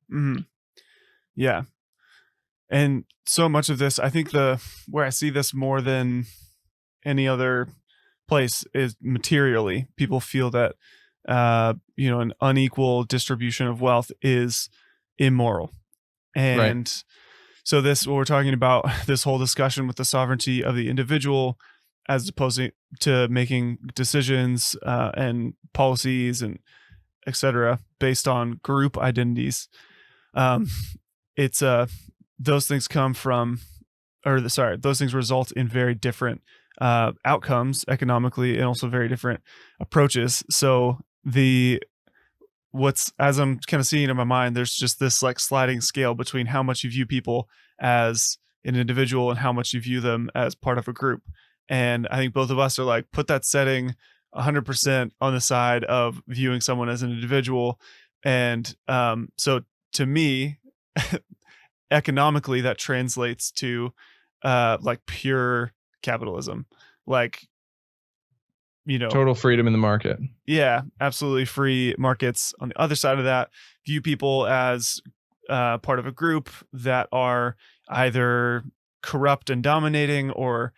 Hmm. Yeah. And so much of this, I think where I see this more than any other place is materially. People feel that, an unequal distribution of wealth is immoral. Right. And so what we're talking about, this whole discussion with the sovereignty of the individual as opposed to making decisions and policies and etc. based on group identities. Um, it's those things come from, those things result in very different outcomes economically and also very different approaches. So as I'm kind of seeing in my mind, there's just this like sliding scale between how much you view people as an individual and how much you view them as part of a group. And I think both of us are like, put that setting 100% on the side of viewing someone as an individual. And so to me, economically, that translates to like pure capitalism, like, total freedom in the market. Yeah, absolutely. Free markets. On the other side of that, view people as part of a group that are either corrupt and dominating or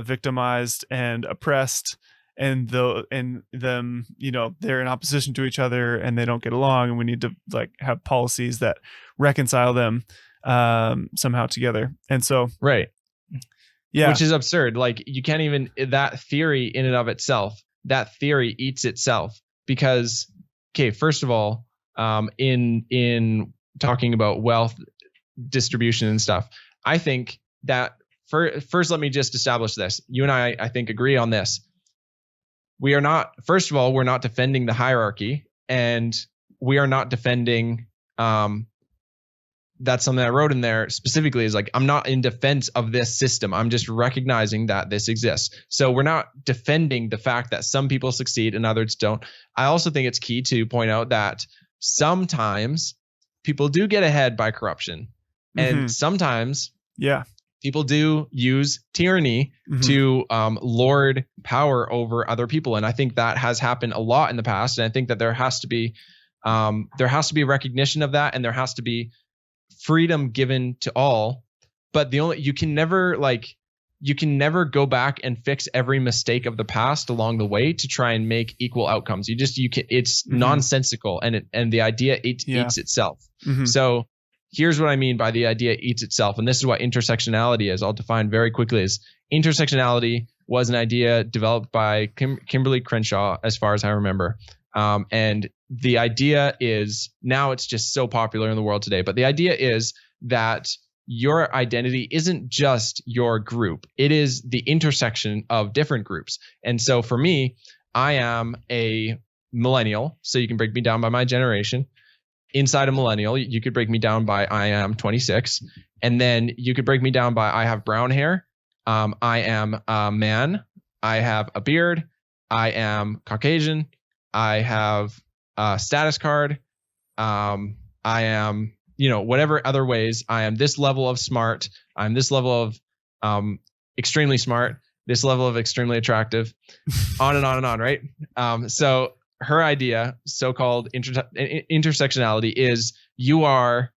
victimized and oppressed, and them, they're in opposition to each other and they don't get along, and we need to like have policies that reconcile them somehow together. And so, right. Yeah. Which is absurd. Like, you can't even, that theory in and of itself, that theory eats itself. Because, okay, first of all, in talking about wealth distribution and stuff, I think that first, let me just establish this. You and I think, agree on this. We are not, first of all, we're not defending the hierarchy, and we are not defending, that's something I wrote in there specifically, is like, I'm not in defense of this system. I'm just recognizing that this exists. So we're not defending the fact that some people succeed and others don't. I also think it's key to point out that sometimes people do get ahead by corruption. And sometimes people do use tyranny to lord power over other people. And I think that has happened a lot in the past. And I think that there has to be recognition of that, and there has to be freedom given to all. But you can never go back and fix every mistake of the past along the way to try and make equal outcomes. It's nonsensical, and the idea eats itself. So here's what I mean by the idea eats itself. And this is what intersectionality is. I'll define very quickly. Is intersectionality was an idea developed by Kimberlé Crenshaw, as far as I remember. And the idea is, now it's just so popular in the world today, but the idea is that your identity isn't just your group. It is the intersection of different groups. And so for me, I am a millennial. So you can break me down by my generation. Inside a millennial, you could break me down by I am 26. And then you could break me down by I have brown hair. I am a man. I have a beard. I am Caucasian. I have a status card. I am, whatever other ways. I am this level of smart. I'm this level of extremely smart. This level of extremely attractive. On and on and on, right? So her idea, so-called intersectionality, is you are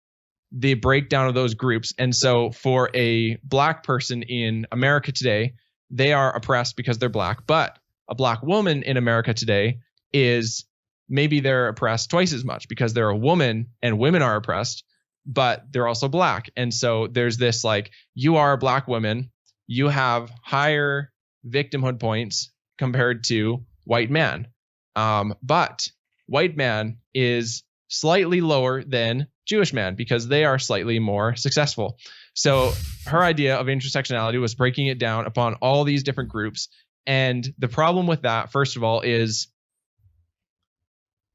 the breakdown of those groups. And so for a black person in America today, they are oppressed because they're black. But a black woman in America today is, maybe they're oppressed twice as much because they're a woman, and women are oppressed, but they're also black. And so there's this, like, you are a black woman, you have higher victimhood points compared to white man. But white man is slightly lower than Jewish man because they are slightly more successful. So her idea of intersectionality was breaking it down upon all these different groups. And the problem with that, first of all, is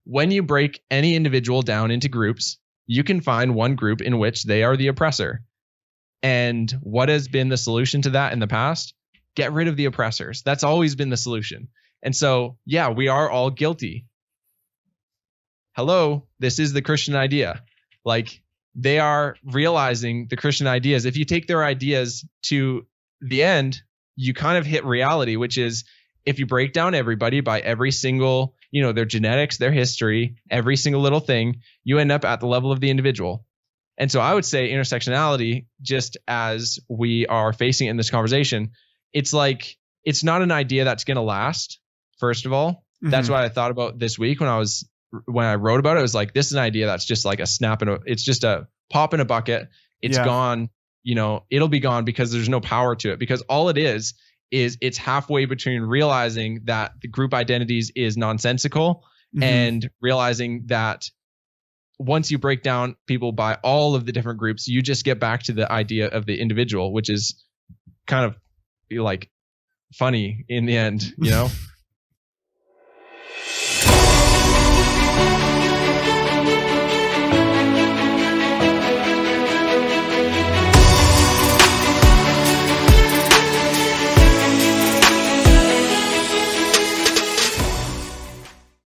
when you break any individual down into groups, you can find one group in which they are the oppressor. And what has been the solution to that in the past? Get rid of the oppressors. That's always been the solution. And so, yeah, we are all guilty. Hello, this is the Christian idea. Like, they are realizing the Christian ideas. If you take their ideas to the end, you kind of hit reality, which is, if you break down everybody by every single their genetics, their history, every single little thing, you end up at the level of the individual. And so I would say intersectionality, just as we are facing it in this conversation, it's like, it's not an idea that's going to last. First of all, that's what I thought about this week when I wrote about it. It was like, this is an idea that's just like it's just a pop in a bucket. It's gone, it'll be gone because there's no power to it, because all it is it's halfway between realizing that the group identities is nonsensical and realizing that once you break down people by all of the different groups, you just get back to the idea of the individual, which is kind of like funny in the end,